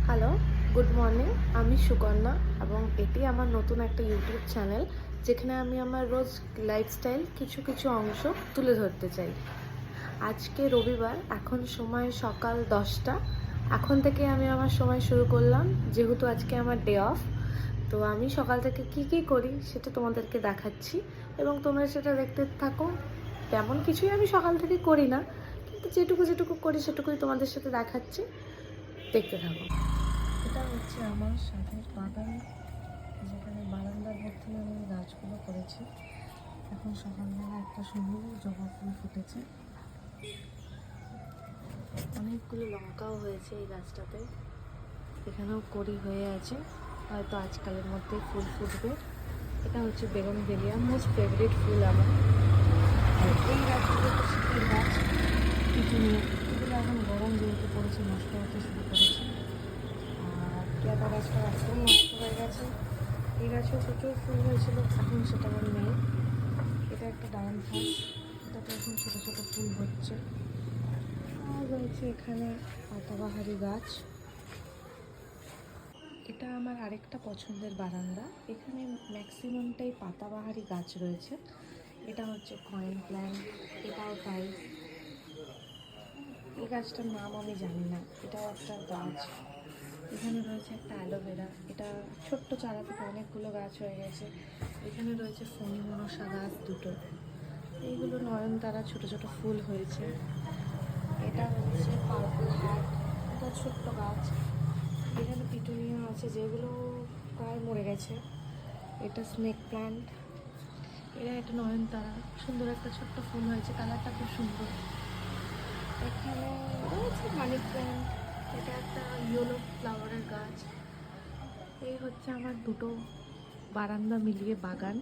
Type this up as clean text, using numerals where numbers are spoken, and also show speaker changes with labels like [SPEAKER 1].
[SPEAKER 1] Hello, good morning. আমি সুকন্যা এবং এটি আমার নতুন একটা ইউটিউব চ্যানেল, যেখানে আমি আমার রোজ লাইফস্টাইল কিছু কিছু অংশ তুলে ধরতে চাই। আজকে রবিবার, এখন সময় সকাল 10টা। এখন থেকে আমি আমার সময় শুরু করলাম, যেহেতু আজকে আমার ডে অফ। তো আমি সকাল থেকে কি কি করি সেটা তোমাদেরকে দেখাচ্ছি এবং তোমরা সেটা দেখতে থাকো। তেমন কিছুই আমি সকাল থেকে করি না, কিন্তু যেটুকু যেটুকু করি সেটুকুই তোমাদের সাথে দেখাচ্ছি, দেখতে থাকো। এটা হচ্ছে আমার সাথের বাগান, যেখানে বারান্দার মধ্যে আমি গাছগুলো করেছি। এখন সকালবেলা একটা সুন্দর জবা ফুল ফুটেছে, অনেকগুলো লঙ্কাও হয়েছে এই গাছটাতে। এখানেও কড়ি হয়ে আছে, হয়তো আজকালের মধ্যে ফুল ফুটবে। এটা হচ্ছে বেগুন বেলিয়া, মোস্ট ফেভারিট ফুল আমার। আর এই গাছগুলো তো শীতের গাছ, পিটুনিয়া, এগুলো এখন গরম যেহেতু পড়েছে নষ্ট হতে শুরু করেছে। আর পেয়ারা গাছটা একদম নষ্ট হয়ে গেছে। এই গাছেও প্রচুর ফুল হয়েছিল, এখন সেটা আর নেই। এটা একটা ডায়ন ঘাস, এটাতে এখন ছোটো ছোটো ফুল হচ্ছে। আর রয়েছে এখানে পাতাবাহারি গাছ। এটা আমার আরেকটা পছন্দের বারান্দা, এখানে ম্যাক্সিমামটাই পাতাবাহারি গাছ রয়েছে। এটা হচ্ছে কয়েন প্ল্যান্ট, এটাও তাই। এই গাছটার নাম আমি জানি না, এটাও একটা গাছ। এখানে রয়েছে একটা অ্যালোভেরা, এটা ছোট্ট চারা থেকে অনেকগুলো গাছ হয়ে গেছে। এখানে রয়েছে ফণি মনসা গাছ দুটো, এইগুলো নয়নতারা, ছোট ছোট ফুল হয়েছে। এটা হচ্ছে পার্পল হার্ট, এটা ছোট্ট গাছ। এখানে পিটুনিয়া আছে যেগুলো প্রায় মরে গেছে। এটা স্নেক প্ল্যান্ট, এটা একটা নয়নতারা, সুন্দর একটা ছোট্ট ফুল হয়েছে, কালারটা খুব সুন্দর। এখানে রয়েছে মানি প্ল্যান্ট, এটা একটা ইয়েলো ফ্লাওয়ারের গাছ। এই হচ্ছে আমার দুটো বারান্দা মিলিয়ে বাগান।